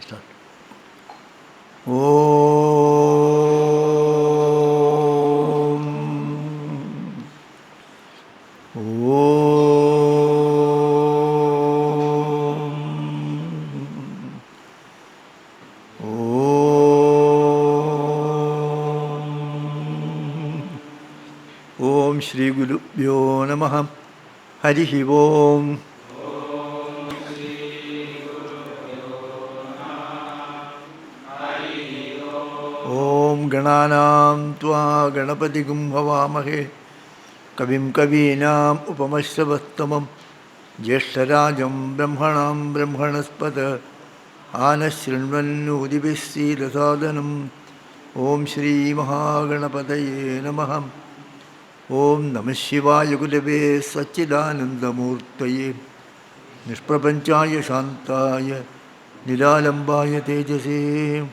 Start. Om Shri Gurubhyo Namaha. Harihi Om. Om Gananam Tva Ganapatigum Havamahe Kavim Kavinam Upamashravatamam Jeshtarajam Brahmanam Brahmanaspata Anashrinvan Udibisi Lasadanam Om Shri Mahaganapataye Namaha. Om Namah Shivaya Gurave Satchidanandamurtaye Nishprapanchaya Shantaya Nilalambaya Tejase.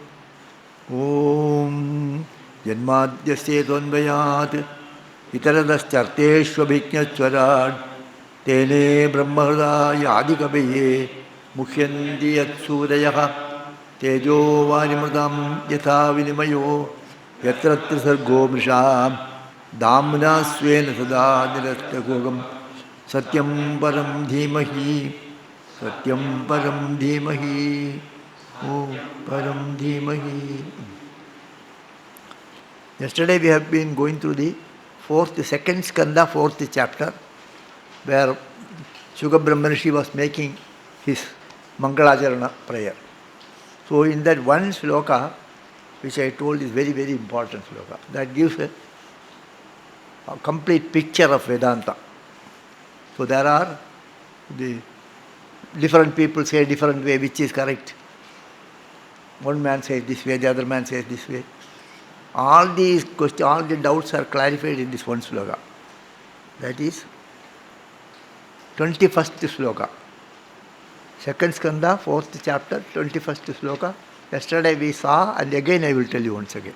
Om Janmadhyasya Dvanvayat Itaradastarteshvabhijñasvarad Tene Brahmahridaya Adikabaye Muhyandi Yatsurayah Tejo Varimradam Yatha Vinimayo Yatratra Sargo Mrisham Damna Svena Sada Nirastagogam Satyam Param Dhimahi Satyam Param Dhimahi Om Param Dhimahi. Yesterday we have been going through the second skanda, fourth chapter, where Shuka Brahmanishi was making his Mangalacharana prayer. So in that one sloka, which I told is very, very important sloka, that gives a complete picture of Vedanta. So there are the different people say different way which is correct. One man says this way, the other man says this way. All these questions, all the doubts are clarified in this one sloka. That is 21st sloka. Second skanda, 4th chapter, 21st sloka. Yesterday we saw, and again I will tell you once again.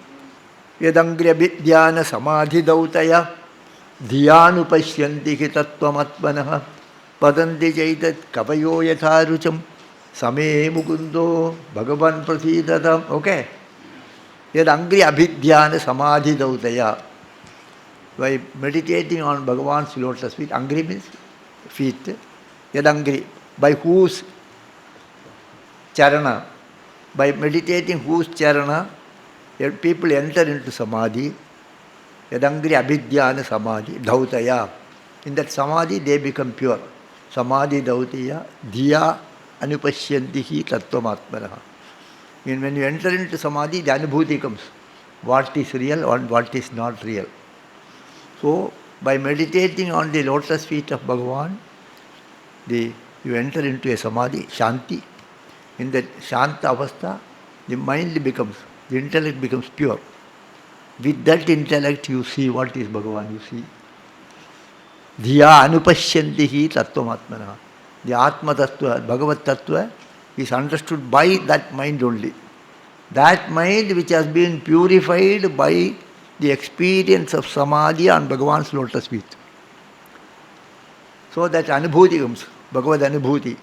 Yadangriya vidyana samadhi dautaya dhyanupashyanti hi tattvamatmanaha padanti jaitat kavayo yatharucham Same Mukundo Bhagavan Prasidadam. Okay. Yadangri Abhidhyana Samadhi Dautaya. By meditating on Bhagavan's lotus feet, Angri means feet. Yadangri. By whose charana? By meditating whose charana, people enter into Samadhi. Yadangri Abhidhyana Samadhi Dautaya. In that Samadhi they become pure. Samadhi Dautaya Dhiya Anupashyantihi Tattvamatmanaha. When you enter into Samadhi, the Anubhuti comes. What is real and what is not real. So, by meditating on the lotus feet of Bhagavan, you enter into a Samadhi, Shanti. In that Shanta Avastha, the mind becomes, the intellect becomes pure. With that intellect, you see what is Bhagavan, you see. Dhiya Anupashyantihi Tattvamatmanaha. The Atma Tattva, Bhagavat Tattva is understood by that mind only. That mind which has been purified by the experience of Samadhi on Bhagavan's lotus feet. So that Anubhuti comes, Bhagavad Anubhuti.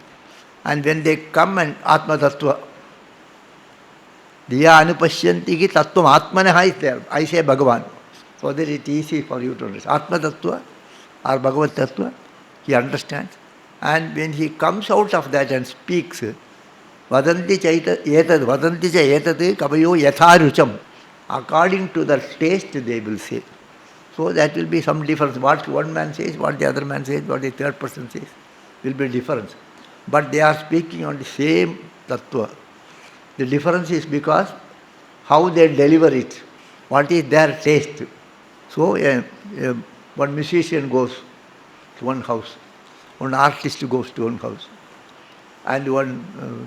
And when they come and Atma Tattva, Dhiya Anupashyanti Tattvam Atmanaha is there. I say Bhagavan. So that it is easy for you to understand. Atma Tattva or Bhagavad Tattva, he understands. And when he comes out of that and speaks, Vadanti cha etad kavayo yatharucham. According to the taste they will say. So that will be some difference. What one man says, what the other man says, what the third person says, will be difference. But they are speaking on the same tattva. The difference is because how they deliver it, what is their taste. So one musician goes to one house. One artist goes to one house, and one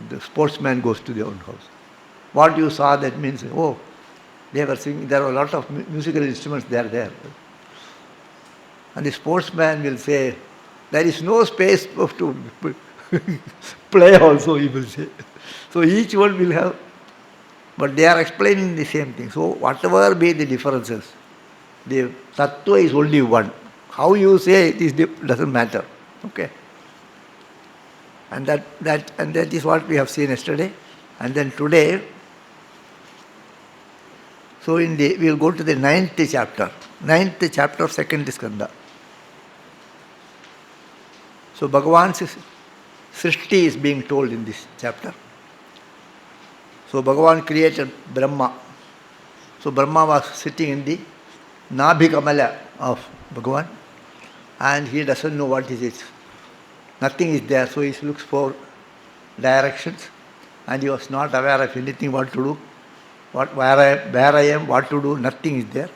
the sportsman goes to their own house. What you saw, that means, oh, they were singing, there were a lot of musical instruments there. And the sportsman will say, there is no space to play also, he will say. So each one will have, but they are explaining the same thing. So whatever be the differences, the tattva is only one. How you say it doesn't matter. Okay. And that is what we have seen yesterday. And then today, so we will go to the 9th chapter. 9th chapter of 2nd Skanda. So Bhagavan's Srishti is being told in this chapter. So Bhagavan created Brahma. So Brahma was sitting in the Nabhi Kamala of Bhagavan, and he doesn't know what is it. Nothing is there, so he looks for directions, and he was not aware of anything, what to do, where I am, what to do, nothing is there.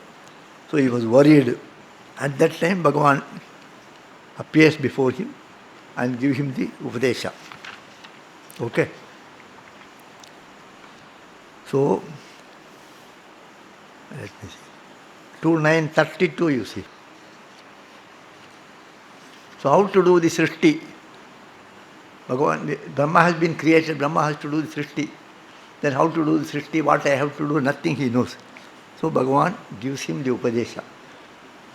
So he was worried. At that time Bhagavan appears before him and gives him the Upadesha. Okay. So, let me see. 2932 you see. So how to do the Srishti? Brahma has been created, Brahma has to do the Srishti. Then how to do the Srishti, what I have to do, nothing he knows. So Bhagavan gives him the Upadesha.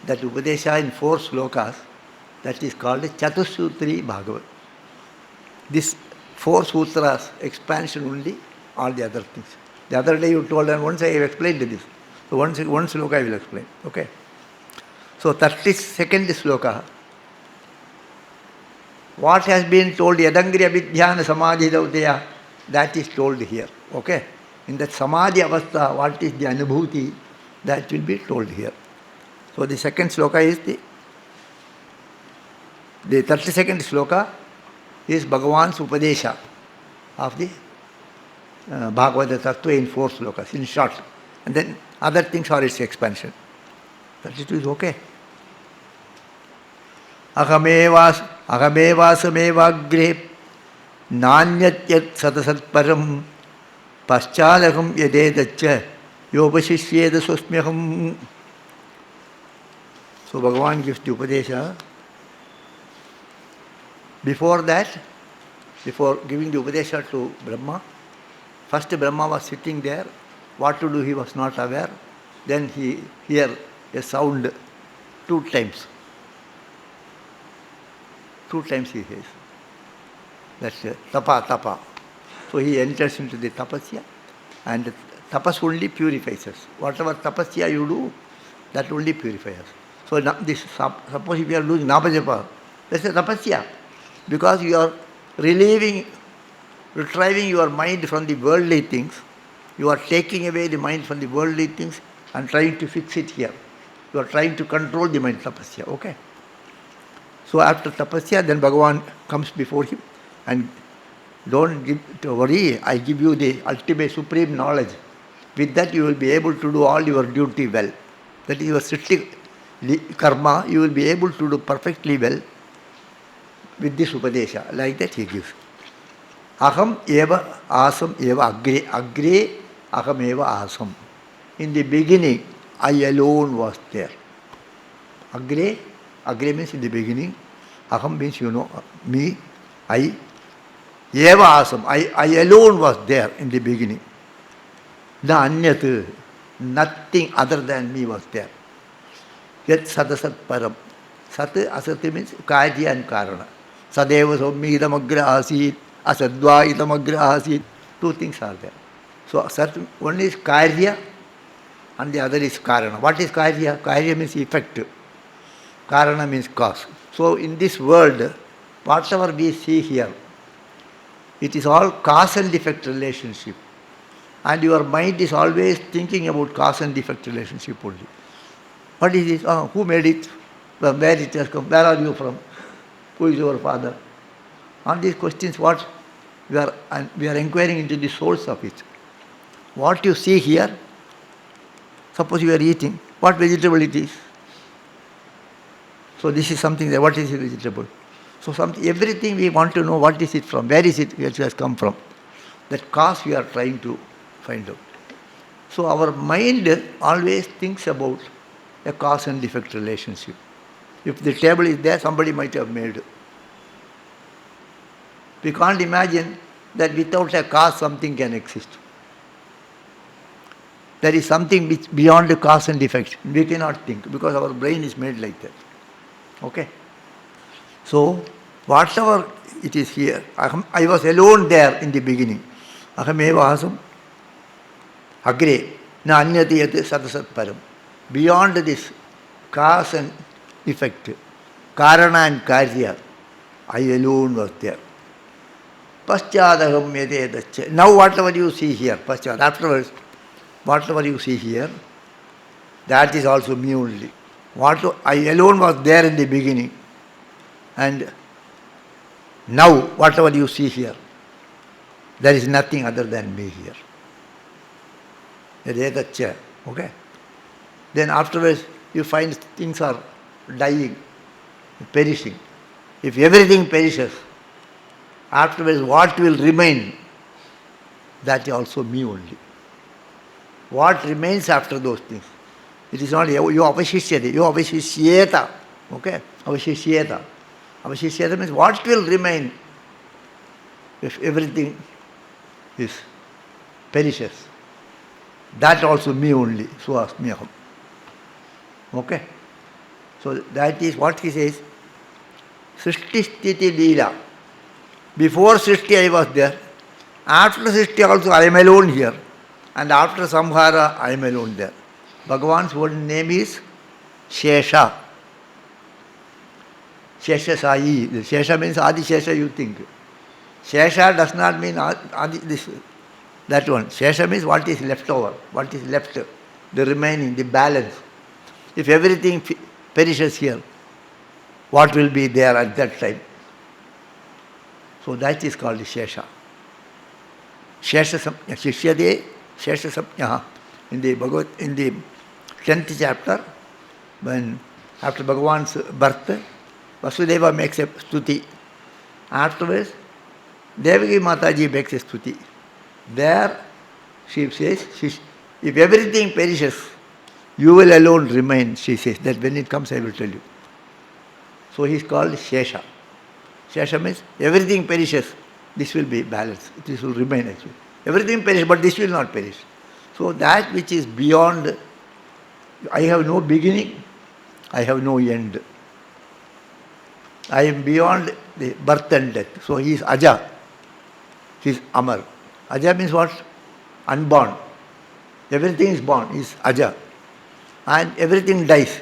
That Upadesha in 4 slokas, that is called a Chatussutri Bhagavat. This 4 sutras, expansion only, all the other things. The other day you told, and once I have explained this. So one sloka I will explain. Okay. So 32nd sloka. What has been told, Yadangriya Vidhyana Samadhi Dautaya, that is told here. Okay. In that Samadhi Avastha, what is the Anubhuti, that will be told here. So the 2nd sloka is the 32nd sloka is Bhagavan's Upadesha of the Bhagavata Tattva in 4 slokas, in short. And then other things are its expansion. 32 is okay. Ahamevasmevagre Nanyatyat Sadasat Param Paschalaham Yadedacha Yopashishyeda Swasmyaham. So Bhagavan gives the Upadesha. Before that, before giving the Upadesha to Brahma, first Brahma was sitting there. What to do he was not aware. Then he heard a sound 2 times. 2 times he hears. That's tapa. So he enters into the tapasya, and tapas only purifies us. Whatever tapasya you do, that only purifies us. So suppose if you are doing napajapa, that's a tapasya. Because you are retrieving your mind from the worldly things. You are taking away the mind from the worldly things and trying to fix it here. You are trying to control the mind, tapasya. Okay. So after tapasya, then Bhagavan comes before him and don't worry, I give you the ultimate supreme knowledge. With that you will be able to do all your duty well. That is your sritti karma, you will be able to do perfectly well with this Upadesha. Like that he gives. Aham eva asam eva agre aham eva asam. In the beginning, I alone was there. Agre means in the beginning. Aham means me, I. Eva asam, I alone was there in the beginning. Na anyat, nothing other than me was there. Yet sadasat param. Sat, asat means karya and karana. Sadeva sommi idam agra asit, asadva idam agra asit. 2 things are there. So sat, one is karya and the other is karana. What is karya? Karya means effect. Karana means cause. So in this world, whatever we see here, it is all cause and effect relationship. And your mind is always thinking about cause and effect relationship only. What is this? Who made it? From where it has come? Where are you from? Who is your father? On these questions, we are inquiring into the source of it. What you see here, suppose you are eating, what vegetable it is? So this is something that, what is a vegetable? So everything we want to know, what is it from, where is it, where it has come from. That cause we are trying to find out. So our mind always thinks about a cause and effect relationship. If the table is there, somebody might have made. We can't imagine that without a cause something can exist. There is something which beyond the cause and effect. We cannot think because our brain is made like that. Okay? So, whatever it is here, I was alone there in the beginning. Ahameva asam agre na anyati yat sadasat param. Beyond this cause and effect, karana and karya, I alone was there. Paschadaham yadedaccha. Now whatever you see here, paschad, afterwards, whatever you see here, that is also me only. I alone was there in the beginning, and now whatever you see here, there is nothing other than me here. Yadedaccha. Okay? Then afterwards you find things are dying, perishing. If everything perishes, afterwards what will remain? That is also me only. What remains after those things? It is not you avashishyate, you avashishyeta. Okay? Avashishyeta. Avashishyeta means what will remain if everything perishes? That also me only. So asmyaham. Okay? So that is what he says. Srishti Sthiti Leela. Before Srishti I was there. After Srishti also I am alone here. And after Samhara I am alone there. Bhagavan's whole name is Shesha. Shesha Sai. Shesha means Adi Shesha you think. Shesha does not mean Adi, that one. Shesha means what is left over, what is left, the remaining, the balance. If everything perishes here, what will be there at that time? So that is called Shesha. Shesha Samya. Shishyade Shesha Samya. In the 10th chapter, when after Bhagavan's birth, Vasudeva makes a stuti. Afterwards, Devaki Mataji makes a stuti. There she says, if everything perishes, you will alone remain, she says. That when it comes I will tell you. So he is called Shesha. Shesha means everything perishes, this will be balanced, this will remain actually. Everything perishes, but this will not perish. So that which is beyond, I have no beginning, I have no end. I am beyond the birth and death. So he is Aja, he is Amar. Aja means what? Unborn. Everything is born, he is Aja. And everything dies.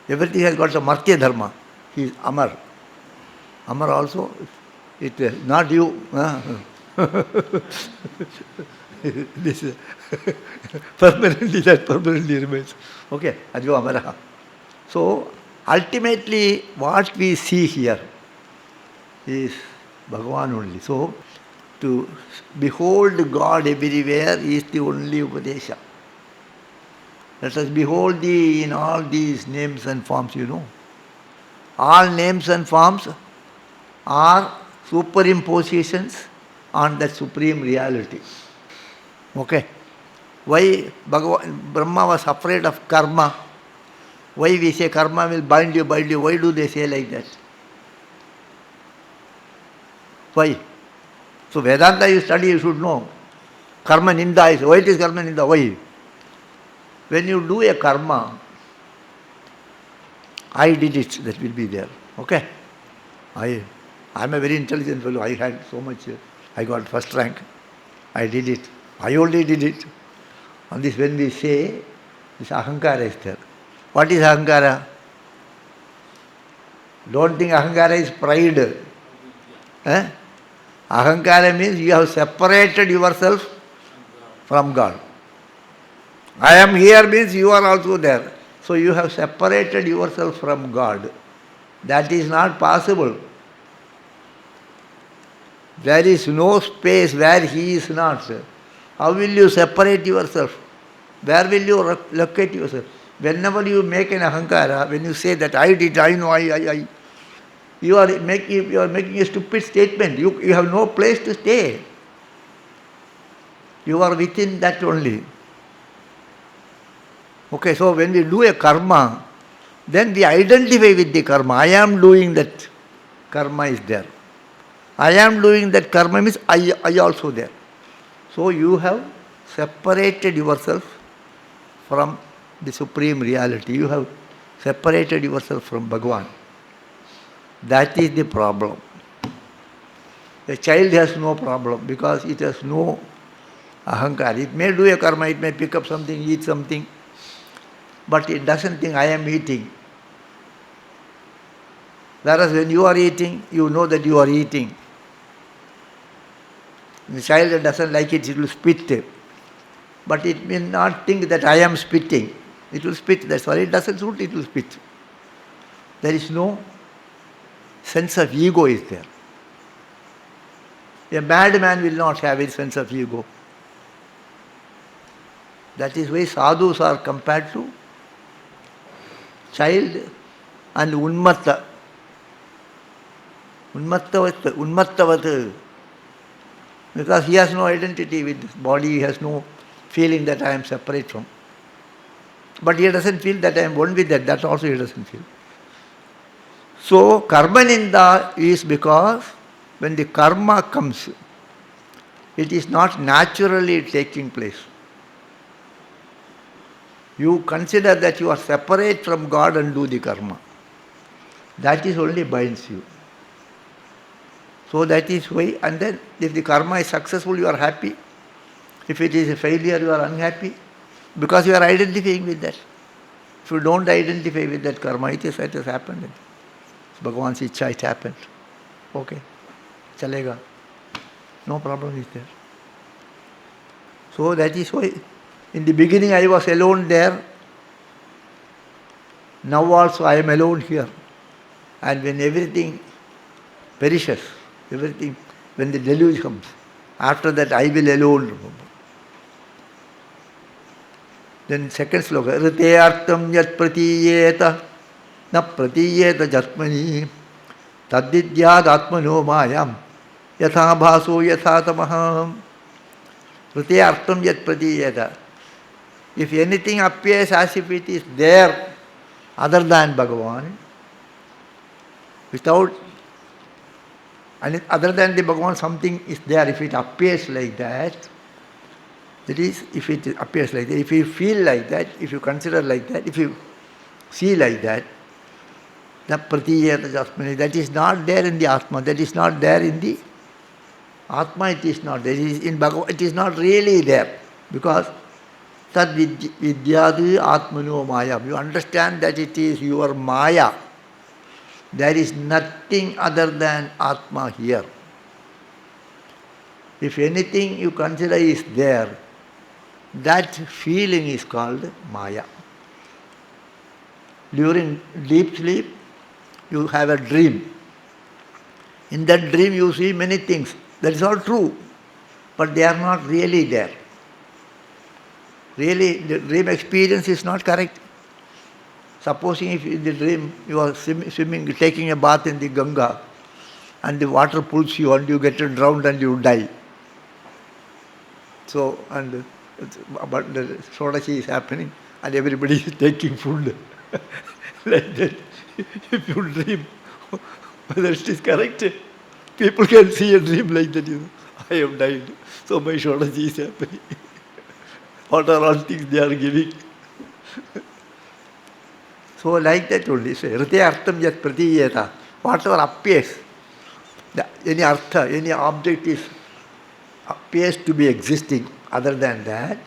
Everything has got a Martya Dharma. He is Amar. Amar also, it is not you. This is permanently, that permanently remains. Okay, Adyo Amaraha. So, ultimately, what we see here is Bhagavan only. So, to behold God everywhere is the only Upadesha. Let us behold Thee in all these names and forms, you know. All names and forms are superimpositions on that supreme reality. Okay? Why Brahma was afraid of karma? Why we say karma will bind you, bind you? Why do they say like that? Why? So Vedanta you study, you should know. Karma ninda is, why it is karma ninda? Why? When you do a karma, I did it, that will be there. Okay? I am a very intelligent fellow. I had so much, I got first rank. I did it. I only did it. On this, when we say, this ahankara is there. What is ahankara? Don't think ahankara is pride. Eh? Ahankara means you have separated yourself from God. I am here means you are also there. So you have separated yourself from God. That is not possible. There is no space where He is not. How will you separate yourself? Where will you locate yourself? Whenever you make an ahankara, when you say that I did, I know, I, you are making a stupid statement. You have no place to stay. You are within that only. Okay, so when we do a karma, then we identify with the karma. I am doing that. Karma is there. I am doing that karma means I also there. So you have separated yourself from the supreme reality. You have separated yourself from Bhagavan. That is the problem. A child has no problem because it has no ahankar. It may do a karma, it may pick up something, eat something, but it doesn't think I am eating. Whereas when you are eating, you know that you are eating. The child that doesn't like it, it will spit. But it may not think that I am spitting. It will spit. That's why it doesn't suit, it will spit. There is no sense of ego is there. A madman will not have a sense of ego. That is why sadhus are compared to child and unmatta. Unmattavat. Because he has no identity with this body, he has no feeling that I am separate from. But he doesn't feel that I am one with that also he doesn't feel. So, karma ninda is because when the karma comes, it is not naturally taking place. You consider that you are separate from God and do the karma. That is only binds you. So that is why, and then if the karma is successful, you are happy. If it is a failure, you are unhappy. Because you are identifying with that. If you don't identify with that karma, it has happened. Bhagavan's ichha, it happened. Okay. Chalega. No problem is there. So that is why in the beginning I was alone there. Now also I am alone here. And when everything perishes, everything, when the deluge comes, after that I will alone. Then second sloka, Riteyartam yat pratiyeta na pratiyeta jatmani tadvidyad atmano mayam yatha bhaso yatha tamaham. Riteyartam yat pratiyeta. If anything appears as if it is there other than Bhagavan, without, and other than the Bhagavan something is there, if it appears like that, that is, if it appears like that, if you feel like that, if you consider like that, if you see like that, that is not there in the Atma, that is not there in the Atma, it is not there. It is in Bhagavan, it is not really there. Because tad vidyadu atmano maya. You understand that it is your maya. There is nothing other than Atma here. If anything you consider is there, that feeling is called maya. During deep sleep, you have a dream. In that dream you see many things. That is all true. But they are not really there. Really, the dream experience is not correct. Supposing if in the dream you are swimming, taking a bath in the Ganga, and the water pulls you and you get drowned and you die. So, but the Sodashi is happening and everybody is taking food. Like that. If you dream, whether it is correct, people can see a dream like that, I have died. So my Sodashi is happening. What are all things they are giving? So like that only, say, Rite Artham Yat Pratiyeta, whatever appears, any artha, any object appears to be existing other than that,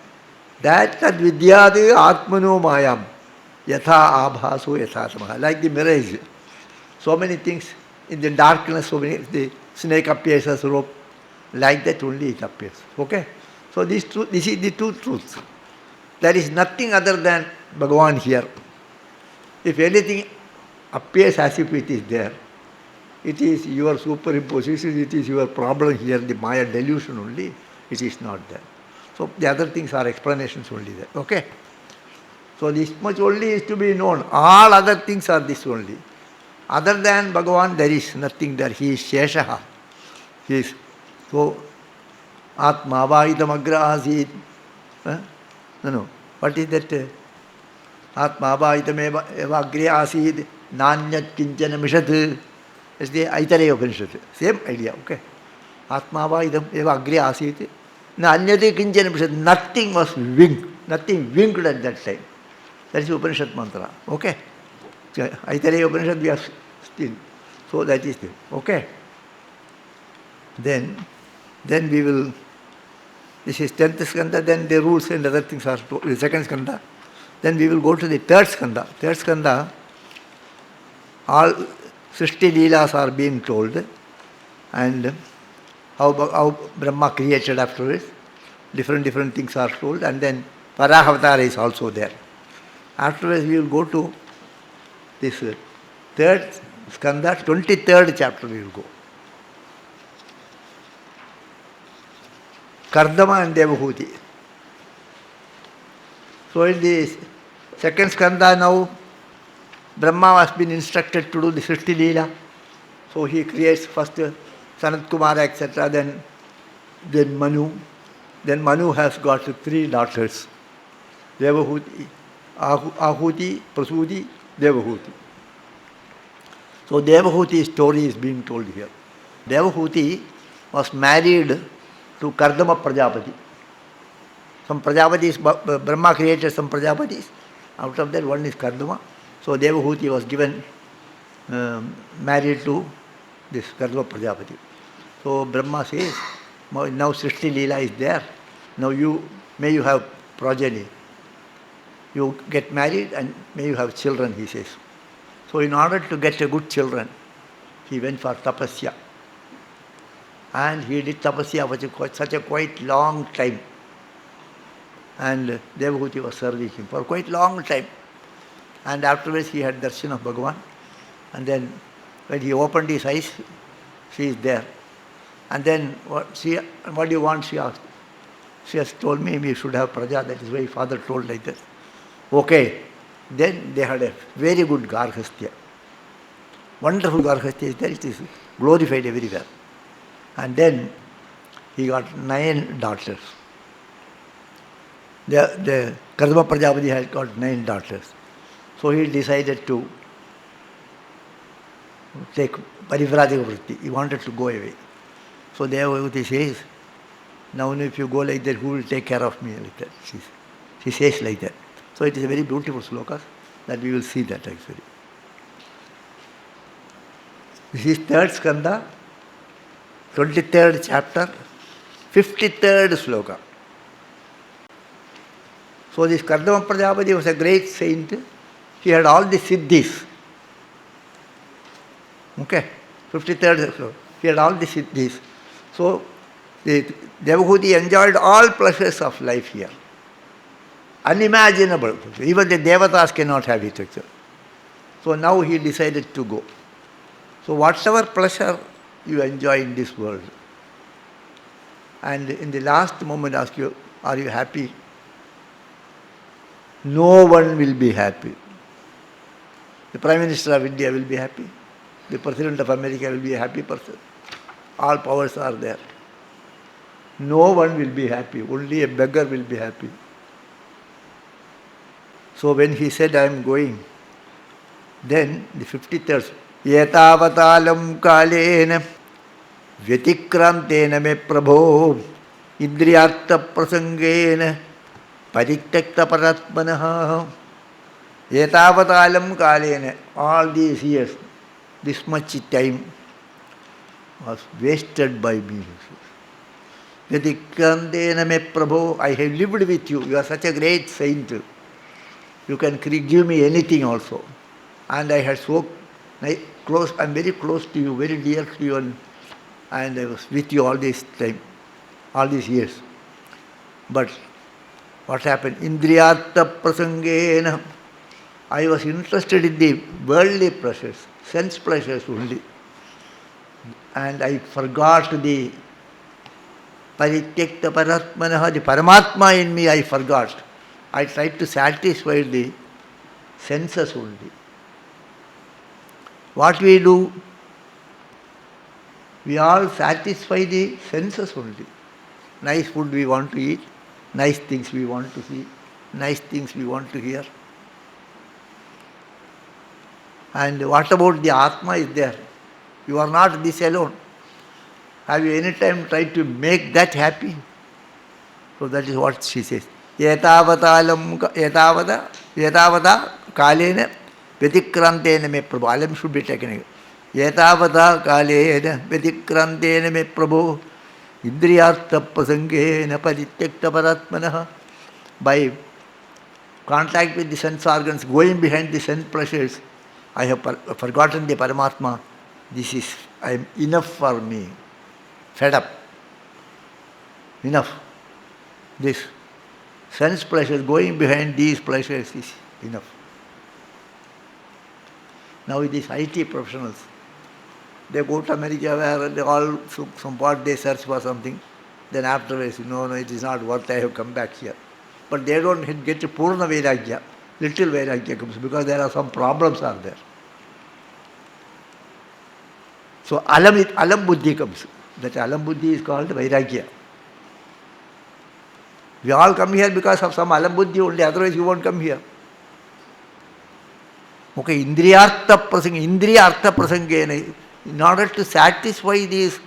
that tad vidyade atmano mayam, yatha abhaso yatha tamaha. Like the mirage. So many things in the darkness, so many, the snake appears as rope, like that only it appears. Okay? So this is the two truths. There is nothing other than Bhagavan here. If anything appears as if it is there, it is your superimposition, it is your problem here, the Maya delusion only, it is not there. So the other things are explanations only there. Okay? So this much only is to be known. All other things are this only. Other than Bhagavan, there is nothing there. He is Sheshaha. He is so Atma Avaitam Agra Asit. No. What is that? Atma Avaitam Eva Agre Asit Nanyat Kinchana Mishat. It's the Aitareya Upanishad. Same idea, okay? Atma Avaitam Eva Agre Asit Nanyate Kinchana Mishat. Nothing was winged. Nothing winged at that time. That is Upanishad mantra. Okay? Aitareya Upanishad we are still. So that is it. Okay? Then we will, this is 10th skanda, then the rules and other things are the 2nd skanda. Then we will go to the 3rd skanda. 3rd skanda, all Srishti Leelas are being told, and how Brahma created afterwards. Different things are told, and then Varaha is also there. Afterwards we will go to this 3rd skanda, 23rd chapter we will go. Kardama and Devahuti. So in the 2nd skanda now, Brahma has been instructed to do the Srishti Leela. So he creates first Sanat Kumara, etc., then Manu. Then Manu has got 3 daughters. Devahuti, Ahuti, Prasudi, Devahuti. So Devahuti's story is being told here. Devahuti was married to Kardama Prajapati. Some Prajapatis, Brahma created some Prajapatis. Out of that, one is Kardama. So Devahuti was given, married to this Kardama Prajapati. So Brahma says, now Srishti Leela is there. Now may you have progeny. You get married and may you have children, he says. So in order to get a good children, he went for tapasya. And he did tapasya for such a quite long time. And Devahuti was serving him for quite long time. And afterwards he had darshan of Bhagavan. And then when he opened his eyes, she is there. And then what do you want, she asked. She has told me we should have praja, that is why father told like that. Okay. Then they had a very good garhastya. Wonderful garhastya is there, it is glorified everywhere. And then he got 9 daughters. The Kardama Prajapati had got 9 daughters. So he decided to take Parivrajaka Vritti. He wanted to go away. So Devahuti says, now if you go like that, who will take care of me? Like that. She says like that. So it is a very beautiful sloka that we will see that actually. This is 3rd skanda, 23rd chapter, 53rd sloka. So this Kardama Prajapati was a great saint. He had all the siddhis. Okay, 53rd sloka. He had all the siddhis. So the Devahuti enjoyed all pleasures of life here. Unimaginable. Even the Devatas cannot have it actually. So now he decided to go. So whatever pleasure you enjoy in this world, and in the last moment ask you, are you happy? No one will be happy. The Prime Minister of India will be happy. The President of America will be a happy person. All powers are there. No one will be happy. Only a beggar will be happy. So when he said, I am going, then the 53rd, Yetavatalam kalena Vyatikrantena me prabho Indriyartha prasangena Paritakta paratmanaha. Yetavatalam kalena, all these years, this much time was wasted by me. Vyatikrantena me prabho, I have lived with you. You are such a great saint. You can give me anything also. And I had so close, I am very close to you, very dear to you, and I was with you all this time, all these years. But what happened? Indriyartha prasangena. I was interested in the worldly pleasures, sense pleasures only. And I forgot the parityakta paratmanaha, the Paramatma in me I forgot. I tried to satisfy the senses only. What we do? We all satisfy the senses only. Nice food we want to eat, nice things we want to see, nice things we want to hear. And what about the Atma is there? You are not this alone. Have you any time tried to make that happy? So that is what she says. Yetavata kalena vyatikrantena me prabhu. Alam should be taken. Yetavata kalena vedikrantena me prabhu indriyartha prasangena parityakta paratmanaha. By contact with the sense organs, going behind the sense pleasures, I have forgotten the Paramatma. I am enough for me. Fed up. Enough. This sense pleasures, going behind these pleasures is enough. Now with these IT professionals, they go to America where they all, some part they search for something. Then afterwards, no, it is not worth, I have come back here. But they don't get to Purna Vairagya. Little Vairagya comes because there are some problems are there. So Alam Buddhi comes. That Alam Buddhi is called Vairagya. We all come here because of some Alam Buddhi only, otherwise you won't come here. Okay, Indriya Artha Prasangena. In order to satisfy these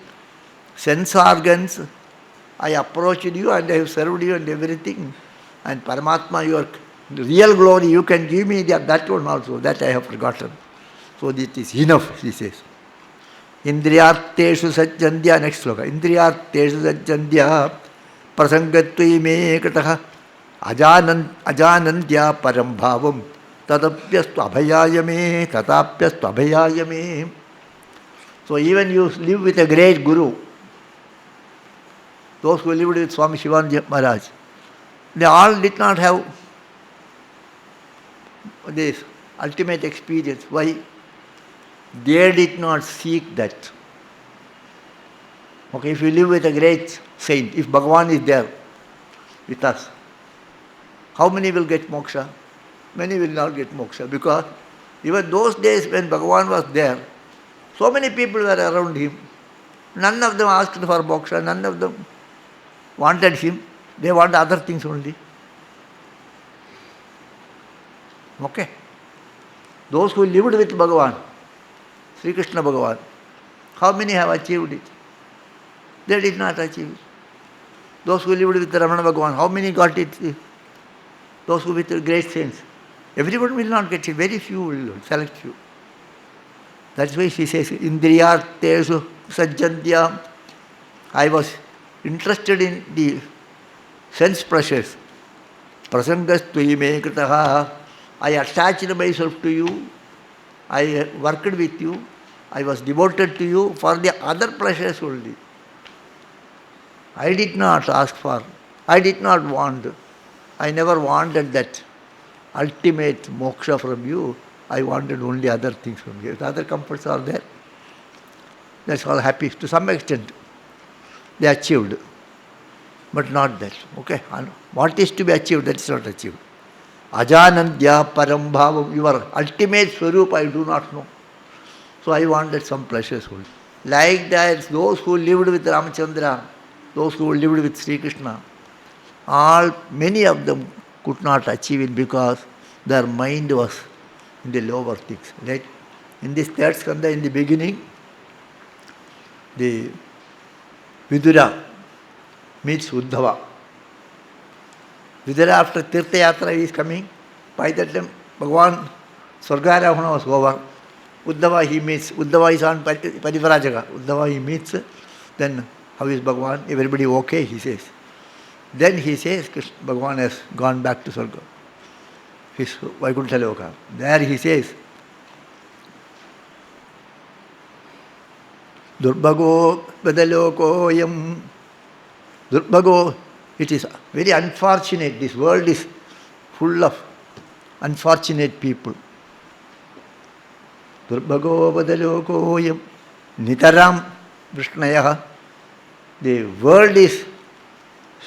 sense organs, I approached you and I have served you and everything. And Paramatma, your real glory, you can give me that one also. That I have forgotten. So this is enough, he says. Indriyarteshu sajjandya, next sloka. Indriyarteshu sajjandya prasangatvi me krataha ajanandya param bhavam tadapyastu abhayayame tatapyastu abhayayame. So even you live with a great guru, those who lived with Swami Sivananda Maharaj, they all did not have this ultimate experience. Why? They did not seek that. Okay, if you live with a great saint, if Bhagavan is there with us, how many will get moksha? Many will not get moksha because even those days when Bhagavan was there, so many people were around him. None of them asked for moksha, none of them wanted him. They want other things only. Okay? Those who lived with Bhagavan, Sri Krishna Bhagavan, how many have achieved it? They did not achieve it. Those who lived with Ramana Bhagavan, how many got it? Those who with great saints. Everyone will not get it. Very few will, select few. That's why she says, Indriyarteshu sajjandya. I was interested in the sense pleasures. Prasangastu me kritaha. I attached myself to you. I worked with you. I was devoted to you for the other pleasures only. I did not ask for. I did not want. I never wanted that ultimate moksha from you. I wanted only other things from you. If other comforts are there, that's all happy. To some extent, they achieved. But not that. Okay? And what is to be achieved, that is not achieved. Ajanandya param bhavam, your ultimate swarup I do not know. So I wanted some pleasures only. Like that, those who lived with Ramachandra, those who lived with Sri Krishna, many of them could not achieve it because their mind was in the lower things. Right? In this third skanda, in the beginning, the Vidura meets Uddhava. Vidura after Tirtha Yatra is coming. By that time, Bhagavan Swargarahana was over. Uddhava he meets. Uddhava is on Parivrajaka. Uddhava he meets. Then, how is Bhagavan? Everybody okay, he says. Then he says, Bhagavan has gone back to Swarga. His Vaikuntha Loka. There he says, Durbhago Badaloko Yam. Durbhago, it is very unfortunate. This world is full of unfortunate people. Durbhago Badaloko Yam. Nitaram Vishnaya. The world is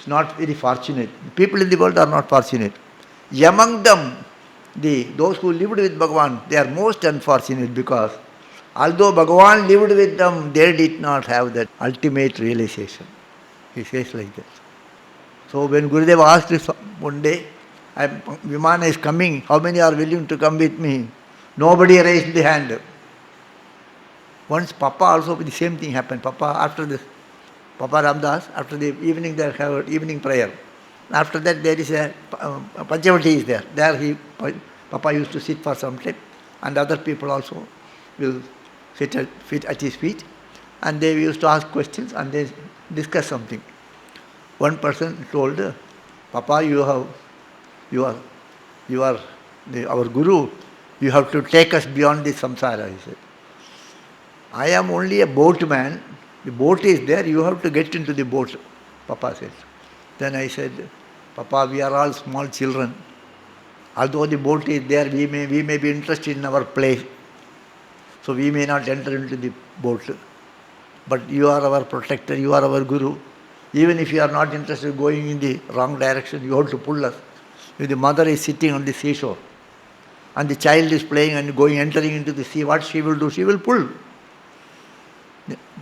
not very fortunate. People in the world are not fortunate. Among them, those who lived with Bhagavan, they are most unfortunate because although Bhagavan lived with them, they did not have that ultimate realization. He says like that. So when Gurudev asked this one day, Vimana is coming, how many are willing to come with me? Nobody raised the hand. Once Papa also, the same thing happened. Papa, after this, Papa Ramdas, after the evening, they have evening prayer. After that, there is a Panchavati is there. There Papa used to sit for some time, and other people also will sit at his feet, and they used to ask questions and they discuss something. One person told, Papa, you are our guru. You have to take us beyond this samsara, he said. I am only a boatman. The boat is there, you have to get into the boat, Papa said. Then I said, Papa, we are all small children. Although the boat is there, we may be interested in our play. So we may not enter into the boat. But you are our protector, you are our guru. Even if you are not interested in going in the wrong direction, you have to pull us. If the mother is sitting on the seashore and the child is playing and entering into the sea, what she will do? She will pull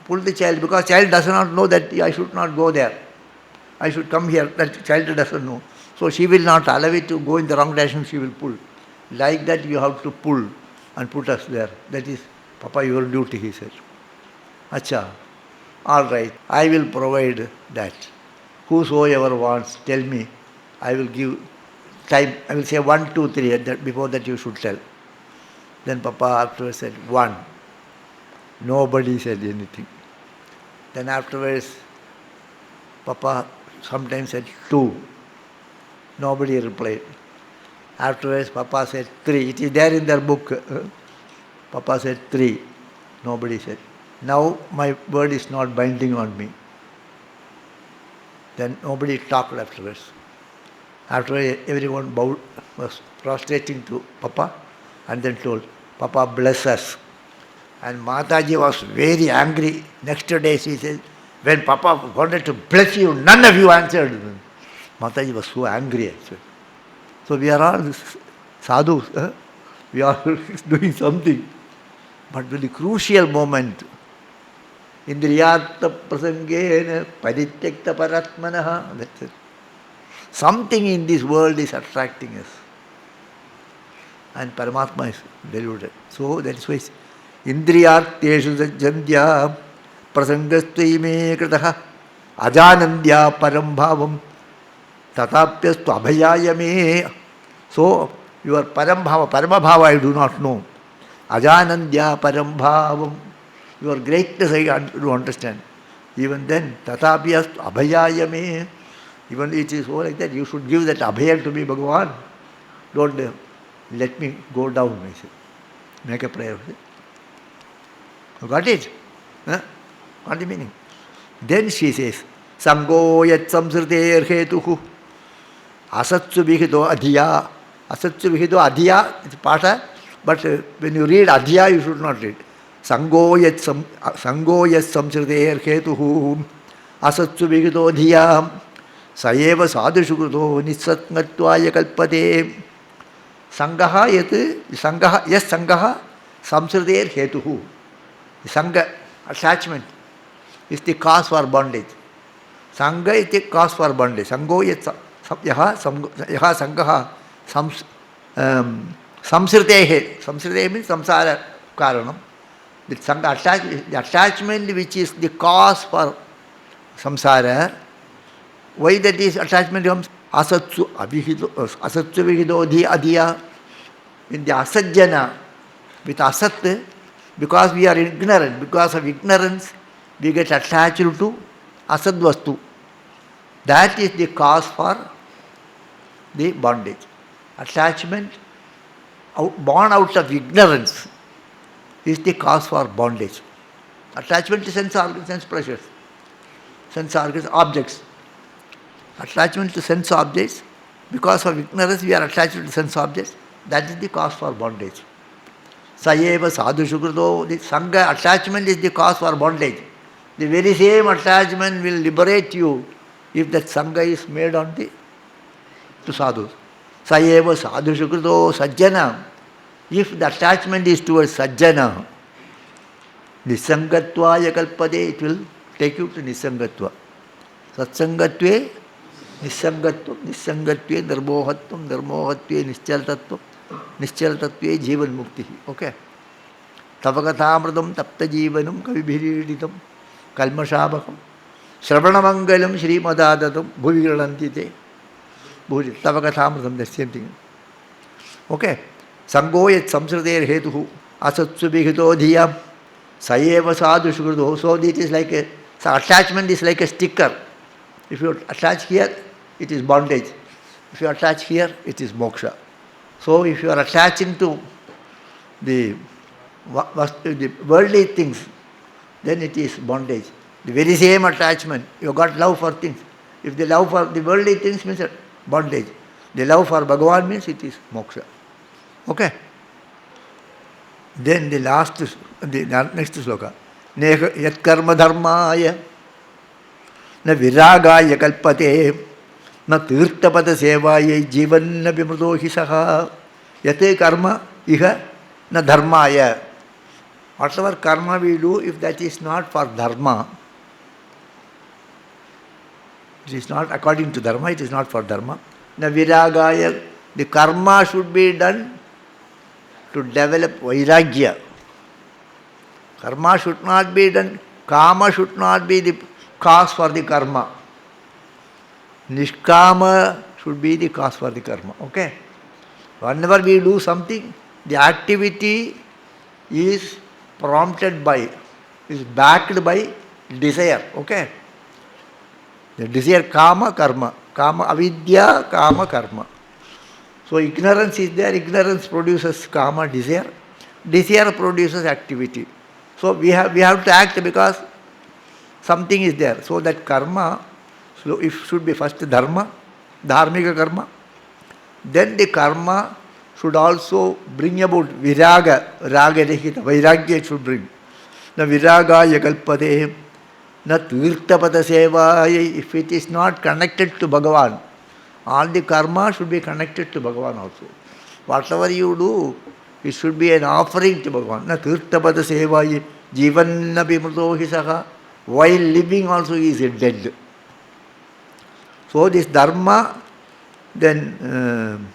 the child, because child does not know that I should not go there. I should come here. That child doesn't know. So she will not allow it to go in the wrong direction, she will pull. Like that you have to pull and put us there. That is, Papa, your duty, he said. Acha, all right, I will provide that. Whosoever wants, tell me. I will give time. I will say 1, 2, 3. Before that you should tell. Then Papa afterwards said 1. Nobody said anything. Then afterwards, Papa sometimes said 2. Nobody replied. Afterwards, Papa said 3. It is there in their book. Papa said 3. Nobody said. Now my word is not binding on me. Then nobody talked afterwards. Afterwards, everyone bowed, was prostrating to Papa, and then told, Papa, bless us. And Mataji was very angry. Next day she said, when Papa wanted to bless you, none of you answered. Mataji was so angry actually. So we are all sadhus. We are doing something. But with the crucial moment, Indriyartha prasangena parityakta paratmanaha. That's it. Something in this world is attracting us. And Paramatma is deluded. So that is why Indriyarteshu sajjandya prasangastvaime kritaha ajanandya parambhavam tatapyastu abhayayame. So your paramabhava I do not know. Ajanandya parambhavam. Your greatness I do understand. Even then, tatapyastu abhayayame. Even it is so like that, you should give that abhaya to me, Bhagavan. Don't let me go down, I say. Make a prayer. You got it? Huh? What the meaning? Then she says, Sango yat samsriter hetuhu asatsu vihido adhiya. Asatsu vihido adhiya, it's pata, but when you read adhiya, you should not read. Sango yat samsriter hetuhu asatsu vihido adhiya. Sayeva sadhushukrito nissatngatvaya kalpate. Sangaha yat yes sangaha samsriter hetuhu. Sangha, attachment, is the cause for bondage. Sangha is the cause for bondage. Sango yat yaha sangaha samsritehe. Samsritehe means samsara karanam. The sangha the attachment which is the cause for samsara. Why that is attachment comes? Asatsu vihido adhiya. In the asajjana, with asat, because we are ignorant, because of ignorance, we get attached to asadvastu. That is the cause for the bondage. Attachment born out of ignorance is the cause for bondage. Attachment to sense organs, sense pleasures, sense organs, objects. Attachment to sense objects, because of ignorance we are attached to sense objects, that is the cause for bondage. Sayeva sadhushukrito, the sangha attachment is the cause for bondage. The very same attachment will liberate you if that sangha is made on to sadhus. Sayeva sadhushukrito sajjana, if the attachment is towards sajjana, nisangatvaya kalpade, it will take you to nisangatva. Satsangatve निसंगत्वे निर्मोहत्व निर्मोहत्वे निश्चलतत्वे जीवन मुक्ति. Okay. तव कथामृतं तप्त जीवनं कविभिरीडितं कल्मषापकं श्रवणमंगलं श्रीमदादतं भुवि गृह्णन्ति ते भुवि तव कथामृतं. The same thing. Okay. संगो यत् संसृतेर् हेतुः असत्सु विहितो धिया Sayeva sadhu shukrdo. So it is like a, so attachment is like a sticker. If you attach here, it is bondage. If you attach here, it is moksha. So if you are attaching to the worldly things, then it is bondage. The very same attachment, you got love for things. If the love for the worldly things means bondage, the love for Bhagavan means it is moksha. Okay? Then the next sloka. Yat karma dharmaya na viragaya kalpate na tirthapada sevaya jivanna vimruto hi saha. Yate karma iha na dharmaya. Whatever karma we do, if that is not for dharma, it is not according to dharma, it is not for dharma. Na viragaya, the karma should be done to develop vairagya. Karma should not be done, kama should not be the cause for the karma. Nishkama should be the cause for the karma. Okay? Whenever we do something, the activity is prompted by, is backed by desire. Okay? The desire, kama, karma. Kama, avidya, kama, karma. So ignorance is there, ignorance produces kama, desire. Desire produces activity. So we have to act because something is there. So that karma, so it should be first dharma, dharmika karma. Then the karma should also bring about viraga, raga rehita, vairagya it should bring. Na viragaya kalpate, na tirthapada seva. If it is not connected to Bhagavan, all the karma should be connected to Bhagavan also. Whatever you do, it should be an offering to Bhagavan. Na tirthapada seva, jivanna vimruto hi saha. While living also he is dead. So this dharma, then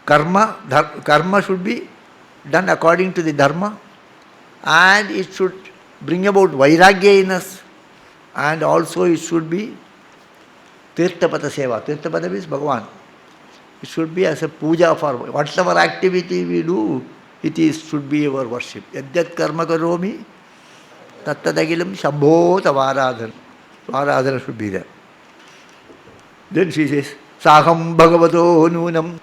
karma should be done according to the dharma, and it should bring about vairagya in us, and also it should be tirthapada seva. Tirthapada means Bhagavan. It should be as a puja for whatever activity we do, should be our worship. Yadyat karma karomi tattadagilam shambho tavaradhana. So aradhana should be there. Then she says, Saham Bhagavato Nunam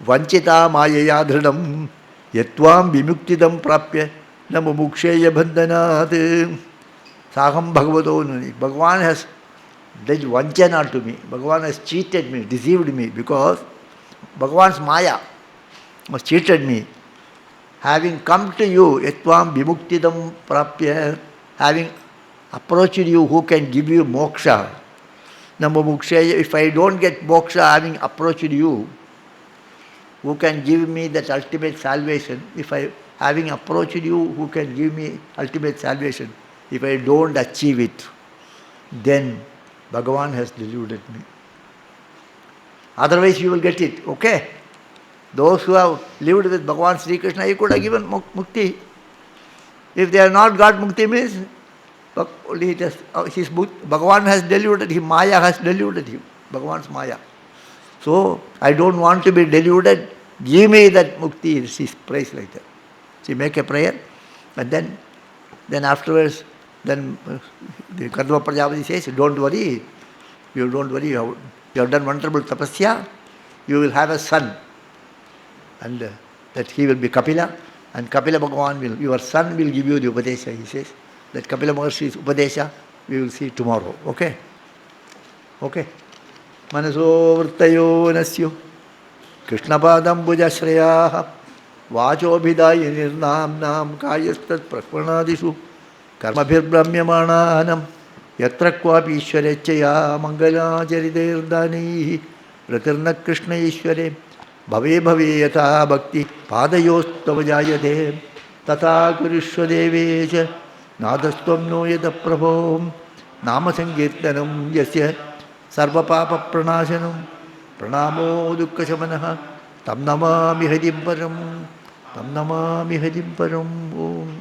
Vanchita Mayaya Dhridam Yatvam Vimuktidam Prapya Namumuksheya Bandhanat. Saham Bhagavato Nunam. Bhagavan has done vanchana to me. Bhagavan has cheated me, deceived me, because Bhagavan's Maya has cheated me. Having come to you, Yatvam Vimuktidam Prapya, having approached you, who can give you moksha. Namumuksheya, if I don't get moksha, having approached you, who can give me that ultimate salvation? If I, having approached you, who can give me ultimate salvation? If I don't achieve it, then Bhagavan has deluded me. Otherwise you will get it, okay? Those who have lived with Bhagavan Sri Krishna, he could have given mukti. If they have not got mukti means, only it has, Bhagavan has deluded him, Maya has deluded him, Bhagavan's Maya. So, I don't want to be deluded, give me that mukti, she prays like that. She make a prayer, and then afterwards, then the Kadva Prajapati says, don't worry, you have done wonderful tapasya, you will have a son, and that he will be Kapila, and Kapila Bhagavan your son will give you the Upadesha, he says. That Kapila Maharshi's Upadesha, we will see tomorrow. Okay? Okay? Manaso vrtayo nasyo Krishnapadam bhujashrayaha Vacho bhidayi nirnamnam kayastat prakvanadishu Karmabhir brahmyamananam Yatra kwapi ishwarechaya mangalacharidirdani Ratirna Krishna ishware Bhave bhave yatha bhakti Padayostava jayate Tata kurishwa devecha Nadastvam no yada prabho Nama sankirtanam yasya Sarva papa pranashanam Pranamo dukkha shamanaha Tam namami hadim param Om